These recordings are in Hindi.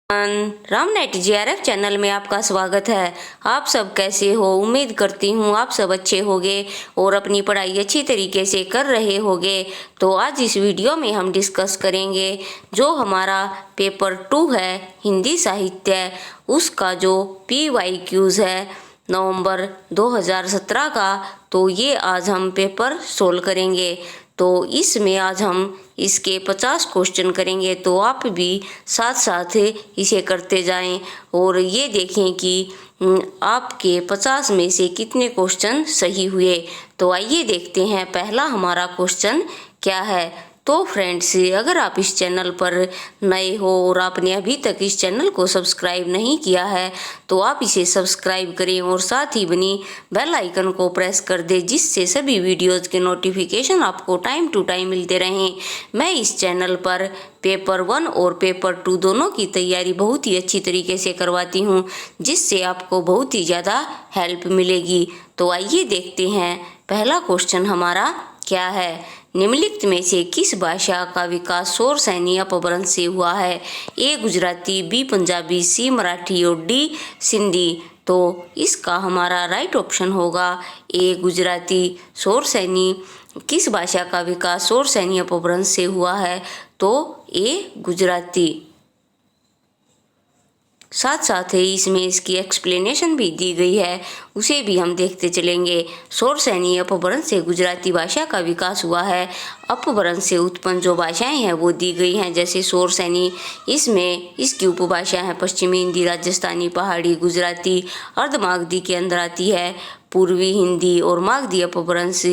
रामनेट जीआरएफ चैनल में आपका स्वागत है। आप सब कैसे हो? उम्मीद करती हूँ आप सब अच्छे होंगे और अपनी पढ़ाई अच्छी तरीके से कर रहे होंगे। तो आज इस वीडियो में हम डिस्कस करेंगे जो हमारा पेपर 2 है हिंदी साहित्य, उसका जो PYQs है नवंबर 2017 का, तो ये आज हम पेपर सोल्व करेंगे। तो इसमें आज हम इसके 50 क्वेश्चन करेंगे, तो आप भी साथ साथ इसे करते जाएं और ये देखें कि आपके 50 में से कितने क्वेश्चन सही हुए। तो आइए देखते हैं पहला हमारा क्वेश्चन क्या है। तो फ्रेंड्स, अगर आप इस चैनल पर नए हो और आपने अभी तक इस चैनल को सब्सक्राइब नहीं किया है तो आप इसे सब्सक्राइब करें और साथ ही बनी बेल आइकन को प्रेस कर दें, जिससे सभी वीडियोज़ के नोटिफिकेशन आपको टाइम टू टाइम मिलते रहें। मैं इस चैनल पर पेपर 1 और पेपर 2 दोनों की तैयारी बहुत ही अच्छी तरीके से करवाती हूँ, जिससे आपको बहुत ही ज़्यादा हेल्प मिलेगी। तो आइए देखते हैं पहला क्वेश्चन हमारा क्या है। निम्नलिखित में से किस भाषा का विकास शौर सैनी अपभ्रंश से हुआ है? ए गुजराती, बी पंजाबी, सी मराठी और डी सिंधी। तो इसका हमारा राइट ऑप्शन होगा ए गुजराती। शौर सैनी किस भाषा का विकास शौर सैनी अपभ्रंश से हुआ है? तो ए गुजराती। साथ साथ ही इसमें इसकी एक्सप्लेनेशन भी दी गई है, उसे भी हम देखते चलेंगे। शौर सैनी अपभ्रंश से गुजराती भाषा का विकास हुआ है। अपभ्रंश से उत्पन्न जो भाषाएं हैं वो दी गई हैं, जैसे शौर सैनी, इसमें इसकी उपभाषा है पश्चिमी हिंदी, राजस्थानी, पहाड़ी, गुजराती। अर्धमागधी के अंदर आती है पूर्वी हिंदी और मागधी अपभ्रंश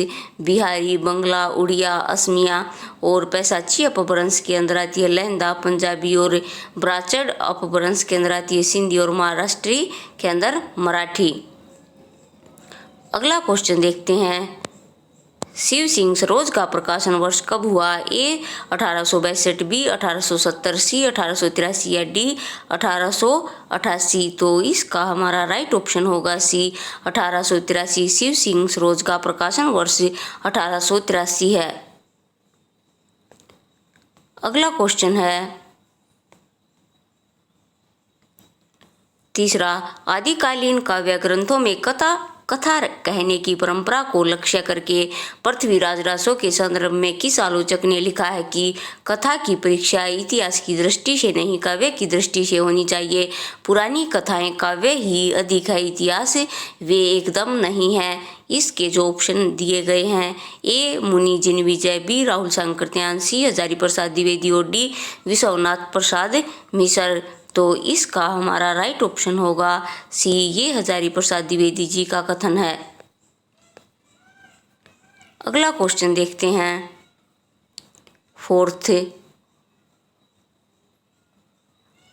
बिहारी, बंगला, उड़िया, असमिया और पैसाची अपभ्रंश के अंदर आती है लहंदा, पंजाबी और ब्राचड़ अपभ्रंश के अंदर आती है सिंधी और महाराष्ट्री के अंदर मराठी। अगला क्वेश्चन देखते हैं। शिव सिंह सरोज का प्रकाशन वर्ष कब हुआ? ए 1862, बी 1870, सी 1883 या डी 1888। तो इसका हमारा राइट ऑप्शन होगा सी 1883। शिव सिंह सरोज का प्रकाशन वर्ष 1883 है। अगला क्वेश्चन है तीसरा। आदिकालीन काव्य ग्रंथों में कथा कहने की परंपरा को लक्ष्य करके पृथ्वीराज रासो के संदर्भ में किस आलोचक ने लिखा है कि कथा की परीक्षा इतिहास की दृष्टि से नहीं काव्य की दृष्टि से होनी चाहिए। पुरानी कथाएं काव्य ही अधिक है, इतिहास वे एकदम नहीं है। इसके जो ऑप्शन दिए गए हैं, ए मुनि जिन विजय, बी राहुल सांकृत्यायन, सी हजारी प्रसाद द्विवेदी और डी विश्वनाथ प्रसाद मिश्र। तो इसका हमारा राइट ऑप्शन होगा सी, ये हजारी प्रसाद द्विवेदी जी का कथन है। अगला क्वेश्चन देखते हैं फोर्थ।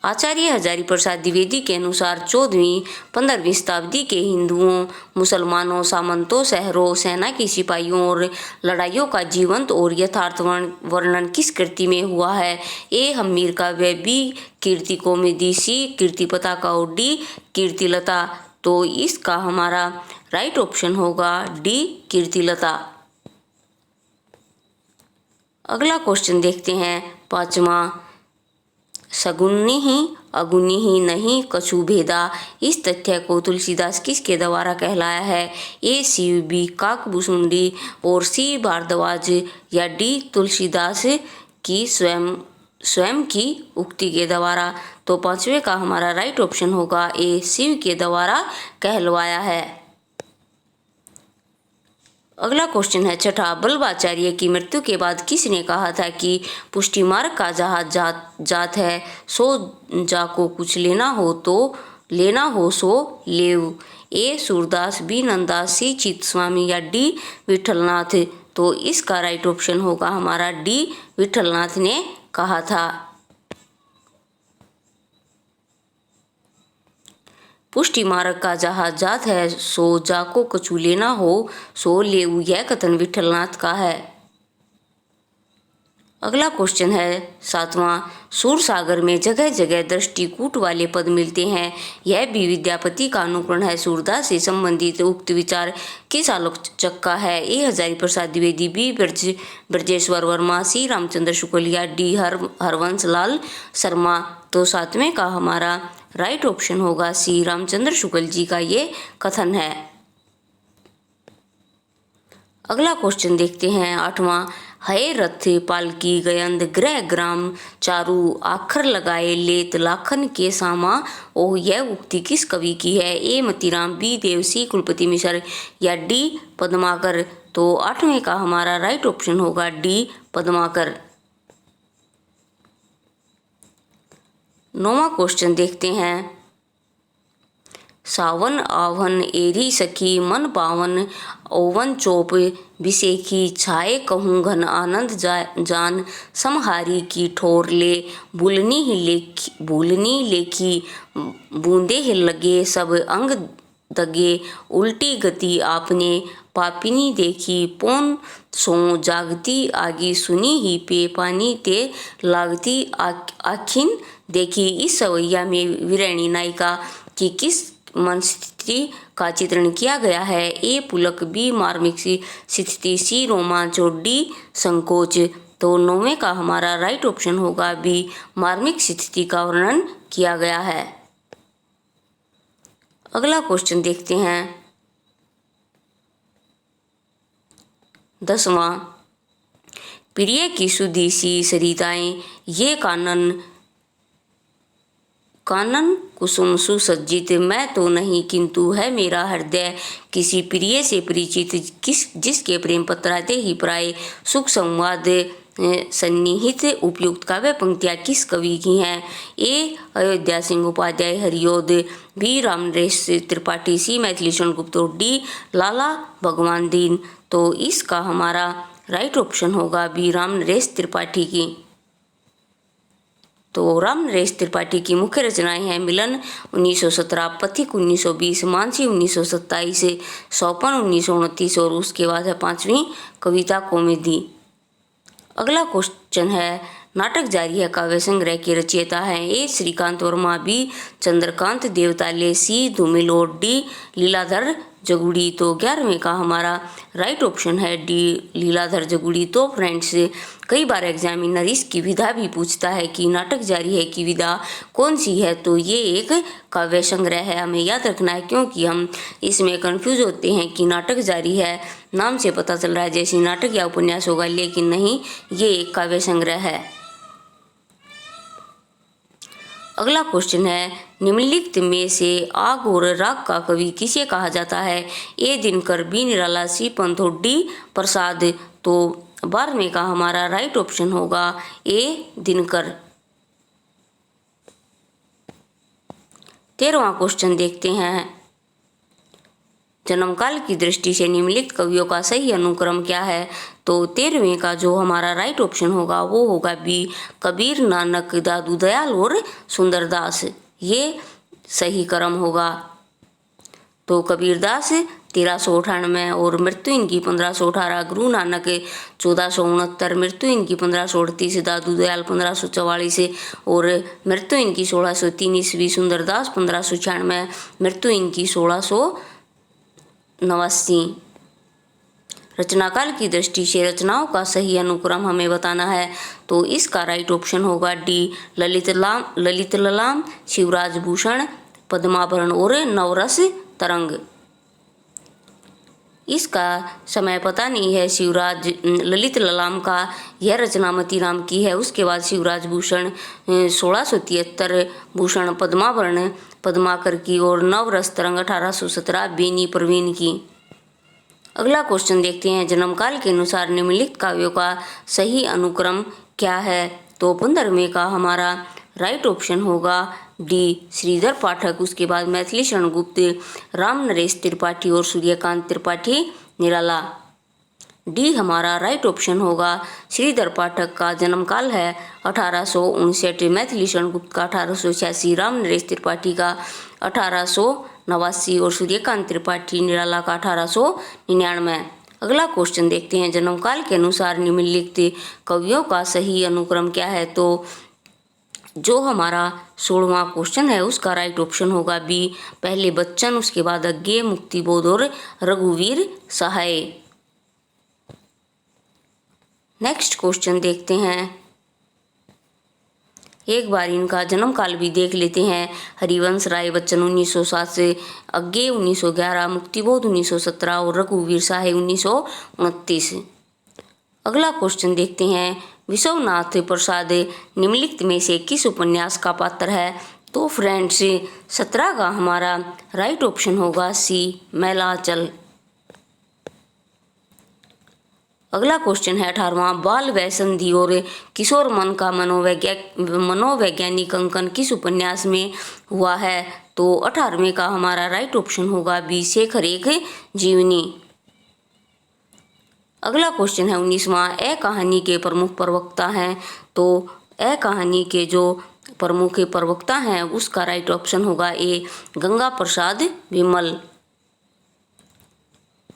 आचार्य हजारी प्रसाद द्विवेदी के अनुसार 14वीं-15वीं शताब्दी के हिंदुओं, मुसलमानों, सामंतों, शहरों, सेना के सिपाहियों और लड़ाइयों का जीवंत और यथार्थ वर्णन किस कृति में हुआ है? ए हम्मीर काव्य, बी कीर्ति कौमुदी, सी कीर्ति पताका और डी कीर्तिलता। तो इसका हमारा राइट ऑप्शन होगा डी कीर्तिलता। अगला क्वेश्चन देखते हैं पांचवा। सगुनी ही अगुनी ही नहीं कछु भेदा, इस तथ्य को तुलसीदास किसके द्वारा कहलाया है? ए शिव, बी काकभूषुंडी और सी भारद्वाज या डी तुलसीदास की स्वयं की उक्ति के द्वारा। तो पांचवे का हमारा राइट ऑप्शन होगा ए शिव के द्वारा कहलवाया है। अगला क्वेश्चन है छठा। बल्लभाचार्य की मृत्यु के बाद किसने कहा था कि पुष्टि मार्ग का जहाज जात है, सो जाको कुछ लेना हो सो लेव। ए सूरदास, बी नंदा, सी चित स्वामी या डी विठलनाथ। तो इसका राइट ऑप्शन होगा हमारा डी विठलनाथ ने कहा था। पुष्टि मार्ग का जहाज जात है, सो जाको कछु लेना हो सो लेऊ, यह कथन विठलनाथ का है। अगला क्वेश्चन है सातवां। सूरसागर में जगह जगह दृष्टिकूट वाले पद मिलते हैं, यह भी विद्यापति का अनुकरण है। सूरदास से संबंधित उक्त विचार किस आलोचक का है? ए हजारी प्रसाद द्विवेदी, बी ब्रजेश्वर वर्मा, सी रामचंद्र शुक्ल या डी हरवंश लाल शर्मा। तो 7वें का हमारा राइट ऑप्शन होगा सी, रामचंद्र शुक्ल जी का ये कथन है। अगला क्वेश्चन देखते हैं 8वां। हय रथ पालकी गयंद गृह ग्राम चारू आखर लगाए लेत लाखन के सामा। ओह, यह उक्ति किस कवि की है? ए मतीराम, बी देवसी कुलपति मिश्र या डी पद्माकर। तो 8वें का हमारा राइट ऑप्शन होगा डी पद्माकर। 9वां क्वेश्चन देखते हैं। सावन आवन एरी सखी मन पावन ओवन चोप बिसेखी छाए कहूँ घन आनंद जान समहारी की ठोर ले भूलनी लेखी बूंदे ही लगे सब अंग दगे उल्टी गति आपने पापिनी देखी पौन सो जागती आगी सुनी ही पे पानी ते लागती आखिन देखी। इस सवैया में वीरानी नायिका की किस मन स्थिति का चित्रण किया गया है? ए पुलक, बी मार्मिक स्थिति, सी रोमांच और डी संकोच। तो 9वें का हमारा राइट ऑप्शन होगा बी, मार्मिक स्थिति का वर्णन किया गया है। अगला क्वेश्चन देखते हैं 10वां। प्रिय की सुधी सी सरिताएं ये कानन कुसुम सुसज्जित, मैं तो नहीं किंतु है मेरा हृदय किसी प्रिय से परिचित, जिसके प्रेम पत्राते ही प्राय सुख संवाद सन्निहित। उपयुक्त काव्य पंक्तियाँ किस कवि की हैं? ए अयोध्या सिंह उपाध्याय हरिओद, बी रामनरेश त्रिपाठी, सी मैथिलीशरण गुप्त और डी लाला भगवान दीन। तो इसका हमारा राइट ऑप्शन होगा बी, रामनरेश त्रिपाठी की। तो रामनरेश त्रिपाठी की मुख्य रचनाएं हैं मिलन 1917, पथिक 1920, मानसी 1927, सौपन 1929 और उसके बाद है 5वीं कविता कौमुदी। अगला क्वेश्चन है। नाटक जारी है काव्य संग्रह के रचयिता हैं? ए श्रीकांत वर्मा, बी चंद्रकांत देवताले, सी धूमिल और डी लीलाधर जगुड़ी। तो 11वें का हमारा राइट ऑप्शन है डी लीलाधर जगुड़ी। तो फ्रेंड्स, कई बार एग्जामिनर इसकी विधा भी पूछता है कि नाटक जारी है की विधा कौन सी है। तो ये एक काव्य संग्रह है, हमें याद रखना है, क्योंकि हम इसमें कंफ्यूज होते हैं कि नाटक जारी है, नाम से पता चल रहा है जैसे नाटक या उपन्यास होगा, लेकिन नहीं, ये एक काव्य संग्रह है। अगला क्वेश्चन है। निम्नलिखित में से आग और राग का कवि किसे कहा जाता है? ए दिनकर, बी निराला, सी पंत और डी प्रसाद। तो 12वें का हमारा राइट ऑप्शन होगा ए दिनकर। 13वां क्वेश्चन देखते हैं। जन्मकाल की दृष्टि से निम्नलिखित कवियों का सही अनुक्रम क्या है? तो 13वें का जो हमारा राइट ऑप्शन होगा वो होगा बी, कबीर, नानक, दादू दयाल और सुंदरदास। ये सही क्रम होगा। तो कबीरदास 1398 और मृत्यु इनकी 1518, गुरु नानक 1469, मृत्यु इनकी 1538, दादू दयाल 1544 और मृत्यु इनकी 1603 ईस्वी, सुंदरदास 1596, मृत्यु इनकी 1689। रचनाकाल की दृष्टि से रचनाओं का सही अनुक्रम हमें बताना है। तो इसका राइट ऑप्शन होगा डी, ललित ललाम, शिवराज भूषण, पद्माभरण और नवरस तरंग। इसका समय पता नहीं है। ललित ललाम का यह रचना मतीराम की है। उसके बाद शिवराज भूषण 1673, भूषण पद्माभरण पद्माकर की और नवरस तरंग 1817 बेनी प्रवीण की। अगला क्वेश्चन देखते हैं। जन्मकाल के अनुसार निम्नलिखित काव्यों का सही अनुक्रम क्या है? तो 15वें का हमारा राइट ऑप्शन होगा डी, श्रीधर पाठक, उसके बाद मैथिलीशरण गुप्त, रामनरेश त्रिपाठी और सूर्यकांत त्रिपाठी निराला। डी हमारा राइट ऑप्शन होगा। श्रीधर पाठक का जन्मकाल है 1859, मैथिलीशरण गुप्त का 1886, रामनरेश त्रिपाठी का 1889 और सूर्यकांत त्रिपाठी निराला का 1899। अगला क्वेश्चन देखते हैं। जन्मकाल के अनुसार निम्नलिखित कवियों का सही अनुक्रम क्या है? तो जो हमारा 16वां क्वेश्चन है उसका राइट ऑप्शन होगा बी, पहले बच्चन, उसके बाद अज्ञे, मुक्तिबोध और रघुवीर सहाय। नेक्स्ट क्वेश्चन देखते हैं। एक बार इनका जन्म काल भी देख लेते हैं। हरिवंश राय बच्चन 1907 से अज्ञे 1911, मुक्तिबोध 1917 और रघुवीर साहे 1929। अगला क्वेश्चन देखते हैं, विश्वनाथ प्रसाद निम्नलिखित में से किस उपन्यास का पात्र है? तो फ्रेंड्स 17 का हमारा राइट ऑप्शन होगा सी, मैलाचल। अगला क्वेश्चन है 18वां, बाल वय संधि और किशोर मन का मनोवैज्ञानिक अंकन किस उपन्यास में हुआ है? तो 18वें का हमारा राइट ऑप्शन होगा बी, शेखर एक जीवनी। अगला क्वेश्चन है 19वां, ए कहानी के प्रमुख प्रवक्ता हैं? तो ए कहानी के जो प्रमुख प्रवक्ता हैं उसका राइट ऑप्शन होगा ए, गंगा प्रसाद विमल।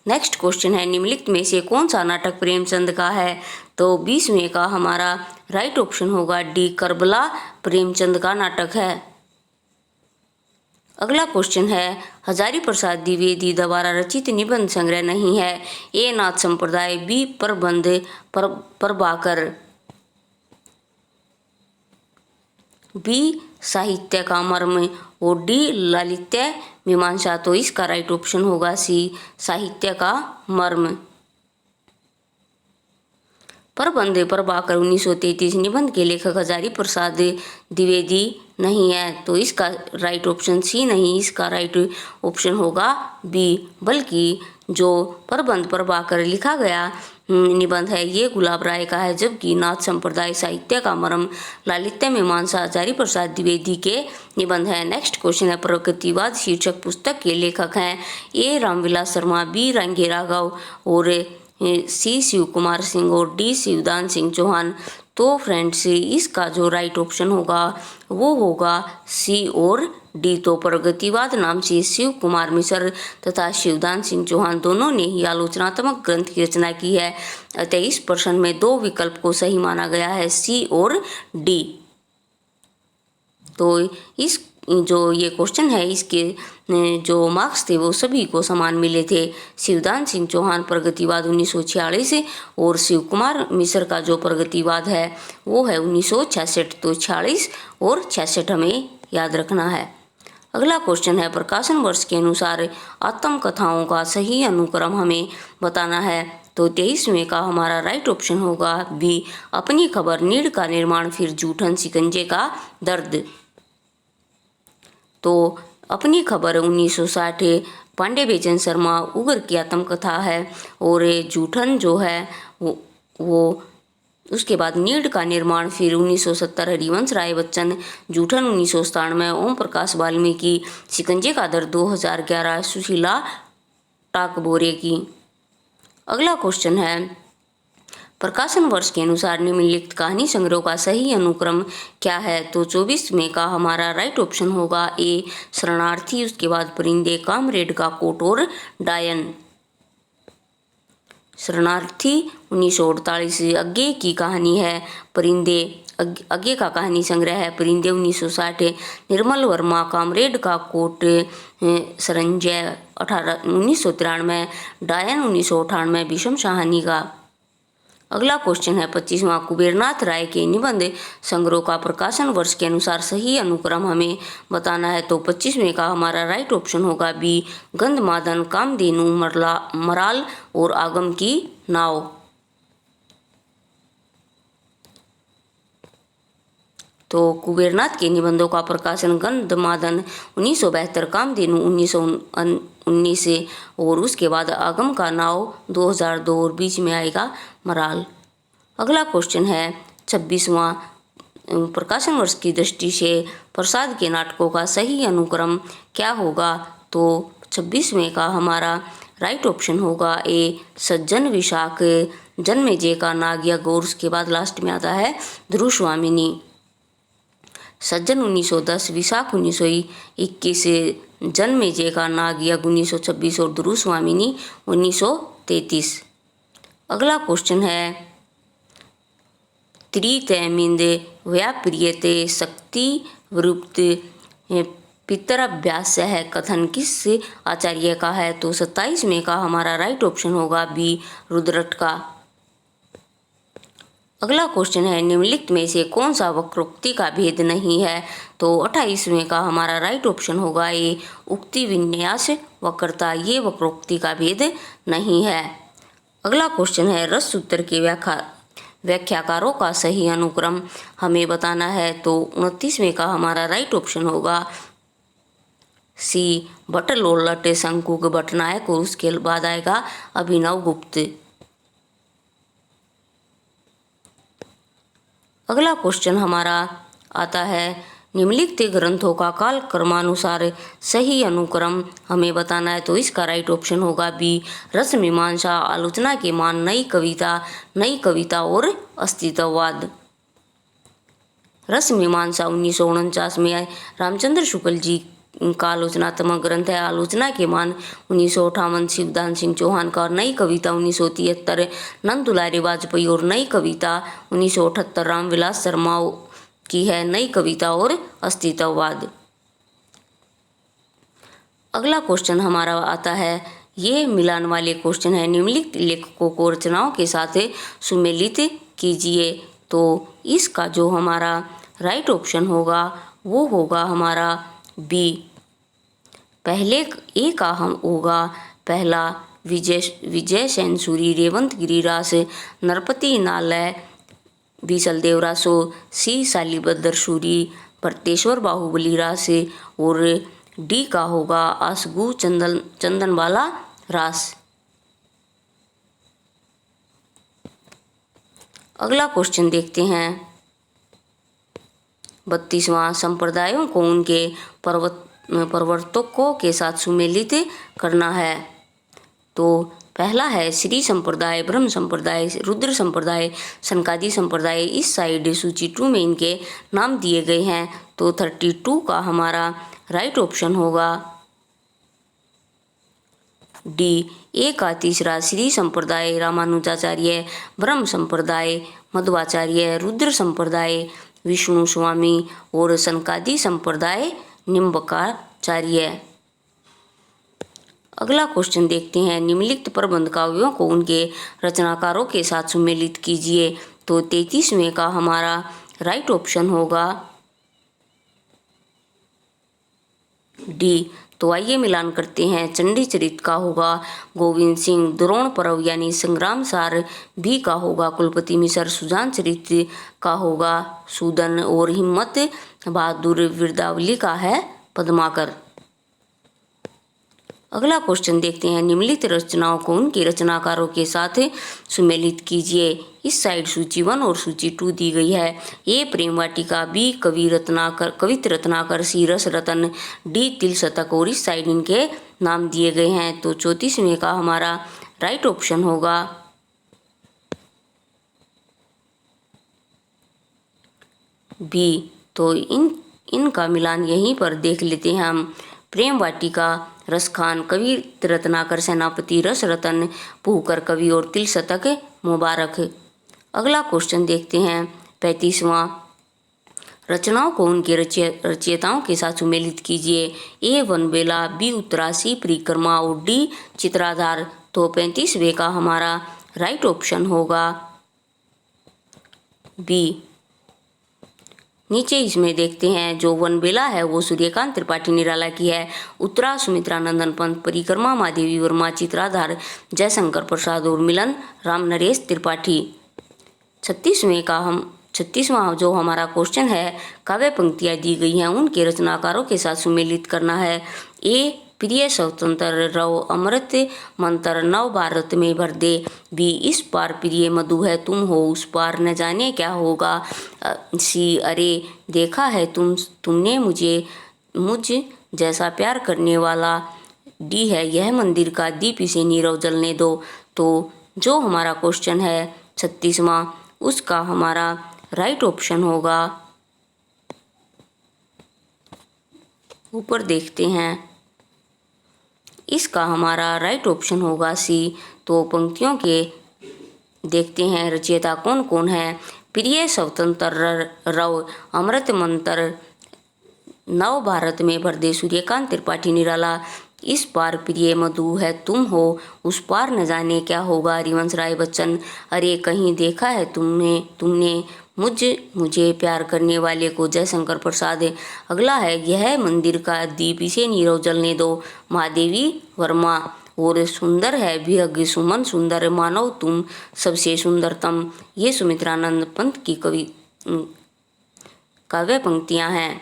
नेक्स्ट क्वेश्चन है, निम्नलिखित में से कौन सा नाटक प्रेमचंद का है? तो 20वें का हमारा राइट ऑप्शन होगा डी, करबला प्रेमचंद का नाटक है। अगला क्वेश्चन है, हजारी प्रसाद द्विवेदी द्वारा रचित निबंध संग्रह नहीं है? ए, नाथ संप्रदाय, बी, प्रबंध प्रभाकर, बी, साहित्य का मर्म और डी, ललित्य मीमांसा। तो इसका राइट ऑप्शन होगा सी, साहित्य का मर्म। प्रबंध प्रभाकर 1933 निबंध के लेखक हजारी प्रसाद द्विवेदी नहीं है, तो इसका राइट ऑप्शन सी नहीं, इसका राइट ऑप्शन होगा बी, बल्कि जो प्रबंध प्रभाकर लिखा गया निबंध है ये गुलाब राय का है, जबकि नाथ संप्रदाय, साहित्य का मर्म, ललित्य मीमांसा हजारी प्रसाद द्विवेदी के निबंध है। नेक्स्ट क्वेश्चन है, प्रगतिवाद शीर्षक पुस्तक के लेखक हैं? ए, रामविलास शर्मा, बी, रंगे राघव और सी, शिव कुमार सिंह और डी, शिवदान सिंह चौहान। तो फ्रेंड्स इसका जो राइट ऑप्शन होगा वो होगा सी और डी। तो प्रगतिवाद नाम से शिव कुमार मिश्र तथा शिवदान सिंह चौहान दोनों ने ही आलोचनात्मक ग्रंथ की रचना की है। अतः इस प्रश्न में दो विकल्प को सही माना गया है, सी और डी। तो इस जो ये क्वेश्चन है इसके जो मार्क्स थे वो सभी को समान मिले थे। शिवदान सिंह चौहान प्रगतिवाद 1946 और शिव कुमार मिश्र का जो प्रगतिवाद है वो है 1966। तो 46 और 66 हमें याद रखना है। अगला क्वेश्चन है, प्रकाशन वर्ष के अनुसार आत्मकथाओं का सही अनुक्रम हमें बताना है। तो 23वें का हमारा राइट ऑप्शन होगा बी, अपनी खबर, नीड़ का निर्माण, फिर जूठन, शिकंजे का दर्द। तो अपनी खबर 1960 पांडे बेचन शर्मा उगर की आत्मकथा है, और जूठन जो है वो उसके बाद नीड़ का निर्माण फिर 1970 हरिवंश राय बच्चन, जूठन 1997 ओम प्रकाश वाल्मीकि, शिकंजे का दर्द 2011 सुशीला टाकबोरे की। अगला क्वेश्चन है, प्रकाशन वर्ष के अनुसार निम्नलिखित कहानी संग्रह का सही अनुक्रम क्या है? तो 24वें का हमारा राइट ऑप्शन होगा ए, शरणार्थी, उसके बाद परिंदे, कामरेड का कोट और डायन। शरणार्थी 1948 अज्ञे की कहानी है, परिंदे अज्ञे का कहानी संग्रह है, परिंदे 1960 निर्मल वर्मा, कामरेड का कोट सरंजय 1993, डायन 1998 भीषम साहनी का। अगला क्वेश्चन है 25वां, कुबेरनाथ राय के निबंध संग्रह का प्रकाशन वर्ष के अनुसार सही अनुक्रम हमें बताना है। तो 25वें का हमारा राइट ऑप्शन होगा बी, गंधमादन, कामधेनु, मराल और आगम की नाव। तो कुबेरनाथ के निबंधों का प्रकाशन गंधमादन 1972, कामधेनु 1919 और उसके बाद आगम का नाव 2002 और बीच में आएगा मराल। अगला क्वेश्चन है 26वां, प्रकाशन वर्ष की दृष्टि से प्रसाद के नाटकों का सही अनुक्रम क्या होगा? तो 26वें का हमारा राइट ऑप्शन होगा ए, सज्जन, विशाख, जन्मेजय का नाग यज्ञ और उसके बाद लास्ट में आता है ध्रुव स्वामिनी। सज्जन 1910, विशाख 1921, जन्मेजय का नाग यज्ञ 1926 और ध्रुव स्वामिनी 1933। अगला क्वेश्चन है, त्रितैमिंद व्याप्रियते शक्ति वृत्त पितराभ्यास है कथन किस आचार्य का है? तो 27वें का हमारा राइट ऑप्शन होगा बी, रुद्रट का। अगला क्वेश्चन है, निम्नलिखित में से कौन सा वक्रोक्ति का भेद नहीं है? तो 28वें का हमारा राइट ऑप्शन होगा ए, उक्ति विन्यास वक्रता, ये वक्रोक्ति का भेद नहीं है। अगला क्वेश्चन है, रस सूत्र के व्याख्याकारों का सही अनुक्रम हमें बताना है। तो 29वें का हमारा राइट ऑप्शन होगा सी, भट्टलोलट, शंकुक, भट्टनायक और उसके बाद आएगा अभिनव गुप्त। अगला क्वेश्चन हमारा आता है, निम्नलिखित ग्रंथों का काल क्रमानुसार सही अनुक्रम हमें बताना है। तो इसका राइट ऑप्शन होगा बी, रस मीमांसा, आलोचना के मान, नई कविता और अस्तित्ववाद। रस मीमांसा 1949 में रामचंद्र शुक्ल जी का आलोचनात्मक ग्रंथ है। आलोचना के मान 1958 शिवदान सिंह चौहान का, और नई कविता 1973 नंद दुलारी वाजपेयी, और नई कविता 1978 रामविलास शर्मा की है, नई कविता और अस्तित्ववाद। अगला क्वेश्चन हमारा आता है, ये मिलान वाले क्वेश्चन है, निम्नलिखित लेखकों को रचनाओं के साथ सुमेलित कीजिए। तो इसका जो हमारा राइट ऑप्शन होगा वो होगा हमारा बी, पहले ए का हम होगा पहला विजय सेन सूरी, रेवंत गिरिरास, नरपति नालय, बीसल देवरासो, सी शालीभद्र सूरी, भट्टेश्वर बाहुबली रास, और डी का होगा आसगु चंदनवाला रास। अगला क्वेश्चन देखते हैं, 32वां, संप्रदायों को उनके प्रवर्तकों के साथ सुमेलित करना है। तो पहला है श्री संप्रदाय, ब्रह्म संप्रदाय, रुद्र संप्रदाय, सनकादि संप्रदाय। इस साइड सूची 2 में इनके नाम दिए गए हैं। तो 32 का हमारा राइट ऑप्शन होगा डी, ए का तीसरा श्री संप्रदाय रामानुजाचार्य, ब्रह्म संप्रदाय मध्वाचार्य, रुद्र संप्रदाय विष्णु स्वामी, और सनकादि संप्रदाय निम्बकाचार्य। अगला क्वेश्चन देखते हैं, निम्नलिखित प्रबंध काव्यों को उनके रचनाकारों के साथ सुमेलित कीजिए। तो 33वें का हमारा राइट ऑप्शन होगा डी। तो आइए मिलान करते हैं, चंडी चरित का होगा गोविंद सिंह, द्रोण पर्व यानी संग्राम सार भी का होगा कुलपति मिश्र, सुजान चरित का होगा सूदन, और हिम्मत बहादुर वीरदावली का है पद्माकर। अगला क्वेश्चन देखते हैं, निम्नलिखित रचनाओं को उनके रचनाकारों के साथ सुमेलित कीजिए। इस साइड सूची 1 और सूची 2 दी गई है। ए प्रेम वाटिका, बी कवित रत्नाकर, सी रस रतन, डी तिल शतक, और इस साइड इनके नाम दिए गए हैं। तो 34वें का हमारा राइट ऑप्शन होगा बी। तो इनका मिलान यहीं पर देख लेते हैं हम। प्रेम वाटिका रसखान, कवि रत्नाकर सेनापति, रस रतन पुहकर कवि, और तिल शतक मुबारक। अगला क्वेश्चन देखते हैं, 35वां, रचनाओं को उनके रचयिताओं के साथ सुमेलित कीजिए। ए वनबेला, बी उत्तरा, सी परिक्रमा, और डी चित्राधार। तो 35वें का हमारा राइट ऑप्शन होगा बी। नीचे इसमें देखते हैं, जो वनबेला है वो सूर्यकांत त्रिपाठी निराला की है, उत्तरा सुमित्रा नंदन पंत, परिक्रमा महादेवी वर्मा, चित्राधार जयशंकर प्रसाद, और मिलन राम नरेश त्रिपाठी। 36वां जो हमारा क्वेश्चन है, काव्य पंक्तियाँ दी गई हैं उनके रचनाकारों के साथ सुमेलित करना है। ए प्रिय स्वतंत्र रव अमृत मंत्र, नव भारत में भर दे, बी इस पार प्रिय मधु है तुम हो उस पार न जाने क्या होगा, सी अरे देखा है तुमने मुझ जैसा प्यार करने वाला, डी है यह मंदिर का दीप इसे नीरव जलने दो। तो जो हमारा क्वेश्चन है 36वां, उसका हमारा राइट ऑप्शन होगा, ऊपर देखते हैं, इसका हमारा राइट ऑप्शन होगा सी। तो पंक्तियों के देखते हैं, रचयिता कौन कौन है। प्रिय स्वतंत्र रव अमृत मंत्र, नव भारत में भर दे सूर्यकांत त्रिपाठी निराला। इस पार प्रिय मधु है तुम हो, उस पार न जाने क्या होगा। हरिवंश राय बच्चन। अरे कहीं देखा है तुमने मुझे प्यार करने वाले को। जयशंकर प्रसाद। अगला है यह मंदिर का दीप, इसे नीरव जलने दो। महादेवी वर्मा। और सुंदर है विहग सुमन सुंदर, मानव तुम सबसे सुंदरतम। ये सुमित्रानंद पंत की काव्य पंक्तियां हैं।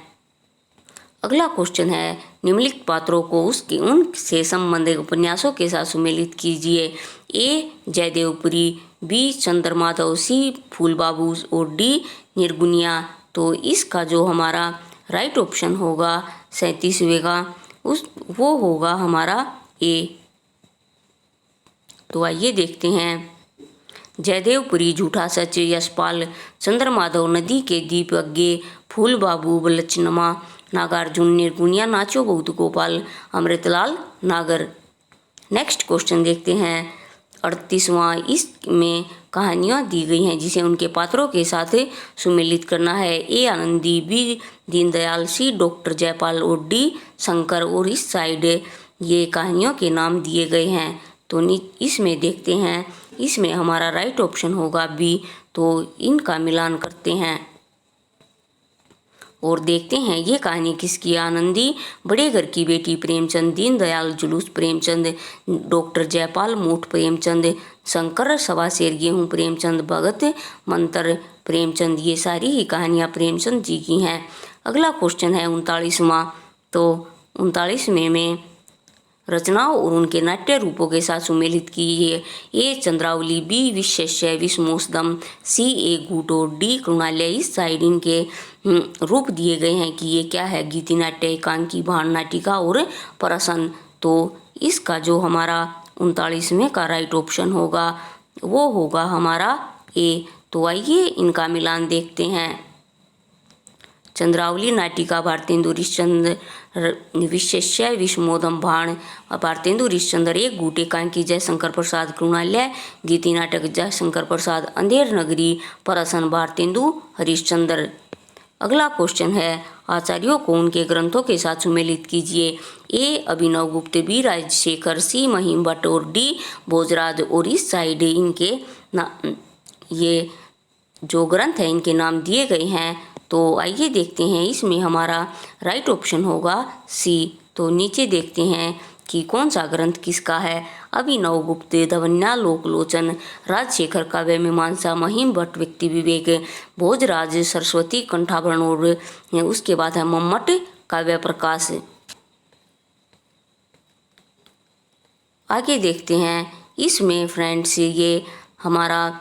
अगला क्वेश्चन है निम्नलिखित पात्रों को उनसे संबंधित उपन्यासों के साथ सुमेलित कीजिए। ए जयदेवपुरी, बी चंद्रमाधव, सी फूलबाबू और डी निर्गुनिया। तो इसका जो हमारा राइट ऑप्शन होगा 37वें का वो होगा हमारा ए। तो आइए देखते हैं। जयदेवपुरी झूठा सच, यशपाल, चंद्रमाधव नदी के दीप अज्ञे, फूल बाबू बलचनमा, नागार्जुन, निर्गुनिया, नाचो बहुत गोपाल, अमृतलाल नागर। नेक्स्ट क्वेश्चन देखते हैं 38वां। इसमें कहानियाँ दी गई हैं जिसे उनके पात्रों के साथ सुमेलित करना है। ए आनंदी, बी दीनदयाल, सी डॉक्टर जयपाल और डी शंकर। और इस साइड ये कहानियों के नाम दिए गए हैं। तो इसमें देखते हैं, इसमें हमारा राइट ऑप्शन होगा बी। तो इनका मिलान करते हैं और देखते हैं ये कहानी किसकी। आनंदी बड़े घर की बेटी प्रेमचंद, दीनदयाल जुलूस प्रेमचंद, डॉक्टर जयपाल मूठ प्रेमचंद, शंकर सवा शेर गेहूँ प्रेमचंद, भगत मंत्र प्रेमचंद। ये सारी ही कहानियाँ प्रेमचंद जी की हैं। अगला क्वेश्चन है 39वां। तो 39वें में रचनाओं और उनके नाट्य रूपों के साथ सुमेलित कीजिए। ए चंद्रावली, बी विशेष्य विष्मोसदम, सी ए गूटो, डी कृणालय। इस साइड इनके रूप दिए गए हैं कि ये क्या है। गीति नाट्य, एकांकी, भाण नाटिका और प्रसन्न। तो इसका जो हमारा 39वें का राइट ऑप्शन होगा वो होगा हमारा ए। तो आइए इनका मिलान देखते हैं। चंद्रावली नाटिका भारतेंदु हरिश्चंद्र, विशेष्य विष्मोदम भाण भारतेंदु हरिश्चंद्र, एक गूट एकांकी जयशंकर प्रसाद, कृणालय गीति नाटक जयशंकर प्रसाद, अंधेर नगरी प्रसन्न भारतेंदु हरिश्चंद्र। अगला क्वेश्चन है आचार्यों को उनके ग्रंथों के साथ सुमेलित कीजिए। ए अभिनव गुप्त, बी राजशेखर, सी महिम भट्ट और डी भोजराज। और इस साइड इनके ये जो ग्रंथ है इनके नाम दिए गए हैं। तो आइए देखते हैं, इसमें हमारा राइट ऑप्शन होगा सी। तो नीचे देखते हैं कि कौन सा ग्रंथ किसका है। अभिनव गुप्त धवन्या लोकलोचन, राजशेखर काव्य मीमांसा, महिम भट्ट व्यक्ति विवेक, भोजराज सरस्वती कंठाभरण और उसके बाद है मम्मट काव्य प्रकाश। आगे देखते हैं, इसमें फ्रेंड्स ये हमारा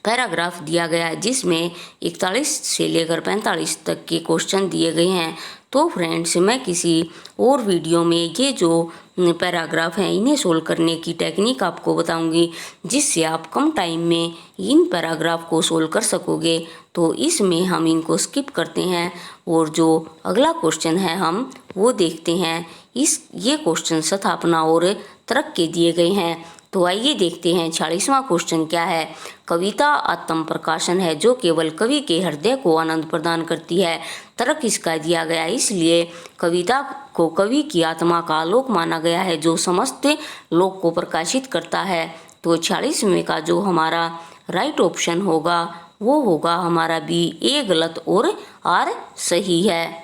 पैराग्राफ दिया गया है जिसमें 41 से लेकर 45 तक के क्वेश्चन दिए गए हैं। तो फ्रेंड्स मैं किसी और वीडियो में ये जो पैराग्राफ हैं इन्हें सोल्व करने की टेक्निक आपको बताऊंगी जिससे आप कम टाइम में इन पैराग्राफ को सोल्व कर सकोगे। तो इसमें हम इनको स्किप करते हैं और जो अगला क्वेश्चन है हम वो देखते हैं। ये क्वेश्चन स्थापना और तर्क के दिए गए हैं। तो आइए देखते हैं 46वां क्वेश्चन क्या है। कविता आत्म प्रकाशन है जो केवल कवि के हृदय को आनंद प्रदान करती है। तर्क इसका दिया गया है, इसलिए कविता को कवि की आत्मा का आलोक माना गया है जो समस्त लोक को प्रकाशित करता है। तो 46वें का जो हमारा राइट ऑप्शन होगा वो होगा हमारा बी। ए गलत और आर सही है।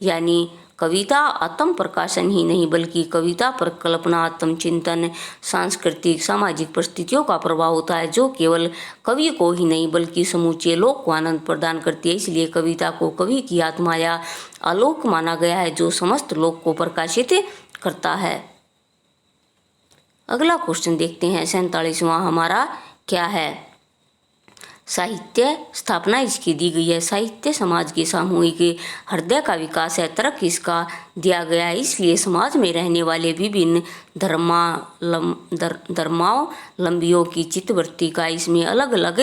यानी कविता आत्म प्रकाशन ही नहीं बल्कि कविता पर कल्पना, आत्मचिंतन, सांस्कृतिक सामाजिक परिस्थितियों का प्रभाव होता है जो केवल कवि को ही नहीं बल्कि समूचे लोक को आनंद प्रदान करती है। इसलिए कविता को कवि की आत्मा या आलोक माना गया है जो समस्त लोक को प्रकाशित करता है। अगला क्वेश्चन देखते हैं 47वां हमारा क्या है। साहित्य स्थापना इसकी दी गई है। साहित्य समाज के सामूहिक हृदय का विकास है। तर्क इसका दिया गया है, इसलिए समाज में रहने वाले विभिन्न धर्मावलंबियों की चित्तवृत्ति का इसमें अलग अलग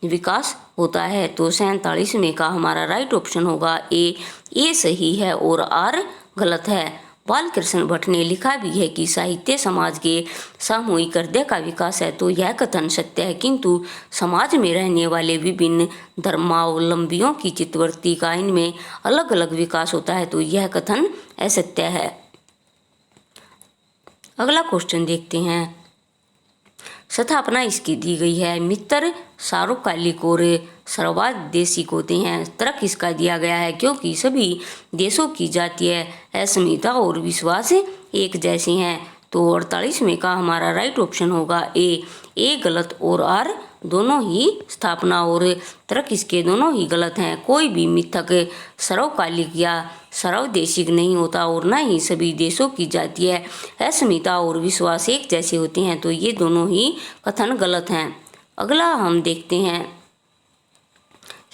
विकास होता है। तो 47वें का हमारा राइट ऑप्शन होगा ए सही है और आर गलत है। बालकृष्ण भट्ट ने लिखा भी है कि साहित्य समाज के सामूहिक हृदय का विकास है। तो यह कथन सत्य है, किंतु समाज में रहने वाले विभिन्न धर्मावलंबियों की चित्तवृत्ति का इनमें अलग अलग विकास होता है। तो यह कथन असत्य है। अगला क्वेश्चन देखते हैं। स्थापना इसकी दी गई है। मित्र सार्वकालिक और सर्वदेशिक होते हैं। तर्क इसका दिया गया है क्योंकि सभी देशों की जातीय अस्मिता और विश्वास एक जैसे हैं। तो 48 में का हमारा राइट ऑप्शन होगा ए गलत और आर दोनों ही स्थापना और तर्क इसके दोनों ही गलत हैं। कोई भी मिथक सर्वकालिक या सर्वदेशिक नहीं होता और न ही सभी देशों की जातीय अस्मिता और विश्वास एक जैसे होते हैं। तो ये दोनों ही कथन गलत हैं। अगला हम देखते हैं।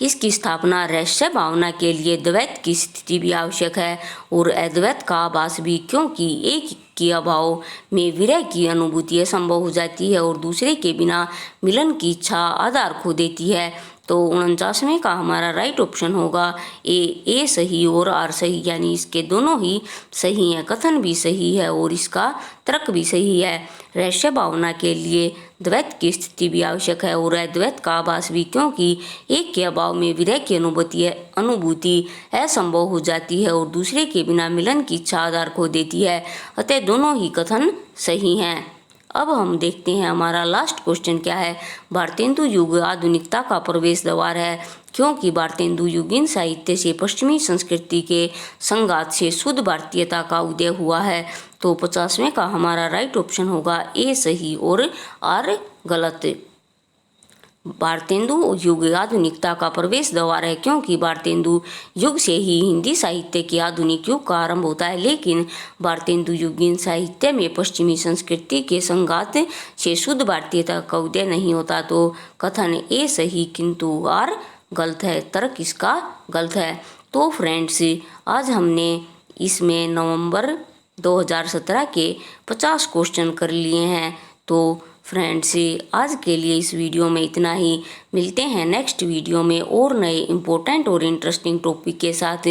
इसकी स्थापना रहस्य भावना के लिए द्वैत की स्थिति भी आवश्यक है और अद्वैत का आभास भी, क्योंकि एक के अभाव में विरह की अनुभूति असंभव हो जाती है और दूसरे के बिना मिलन की इच्छा आधार खो देती है। तो 49वें का हमारा राइट ऑप्शन होगा ए सही और आर सही, यानी इसके दोनों ही सही हैं। कथन भी सही है और इसका तर्क भी सही है। रहस्य भावना के लिए द्वैत की स्थिति भी आवश्यक है और अद्वैत का आभास भी, क्योंकि एक के अभाव में विरह की अनुभूति असंभव हो जाती है और दूसरे के बिना मिलन की इच्छा आधार खो देती है। अतः दोनों ही कथन सही हैं। अब हम देखते हैं हमारा लास्ट क्वेश्चन क्या है। भारतेंदु युग आधुनिकता का प्रवेश द्वार है, क्योंकि भारतेंदु युगीन साहित्य से पश्चिमी संस्कृति के संघात से शुद्ध भारतीयता का उदय हुआ है। तो 50वें का हमारा राइट ऑप्शन होगा ए सही और आर गलत। भारतेंदु युग आधुनिकता का प्रवेश द्वार है, क्योंकि भारतेंदु युग से ही हिंदी साहित्य के आधुनिक युग का आरंभ होता है, लेकिन भारतेंदु युगीन साहित्य में पश्चिमी संस्कृति के संघात से शुद्ध भारतीयता का उदय नहीं होता। तो कथन ए सही किंतु आर गलत है। तर्क इसका गलत है। तो फ्रेंड्स, आज हमने इसमें नवंबर 2017 के 50 क्वेश्चन कर लिए हैं। तो फ्रेंड्स, आज के लिए इस वीडियो में इतना ही। मिलते हैं नेक्स्ट वीडियो में और नए इम्पोर्टेंट और इंटरेस्टिंग टॉपिक के साथ।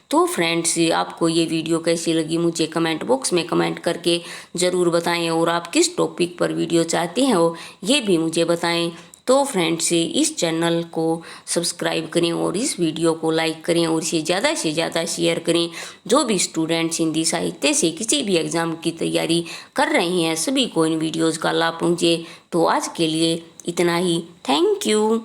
तो फ्रेंड्स, आपको ये वीडियो कैसी लगी मुझे कमेंट बॉक्स में कमेंट करके ज़रूर बताएं और आप किस टॉपिक पर वीडियो चाहते हैं वो ये भी मुझे बताएं। तो फ्रेंड्स, इस चैनल को सब्सक्राइब करें और इस वीडियो को लाइक करें और इसे ज़्यादा से ज़्यादा शेयर करें। जो भी स्टूडेंट्स हिंदी साहित्य से किसी भी एग्ज़ाम की तैयारी कर रहे हैं, सभी को इन वीडियोज़ का लाभ पहुँचे। तो आज के लिए इतना ही। Thank you.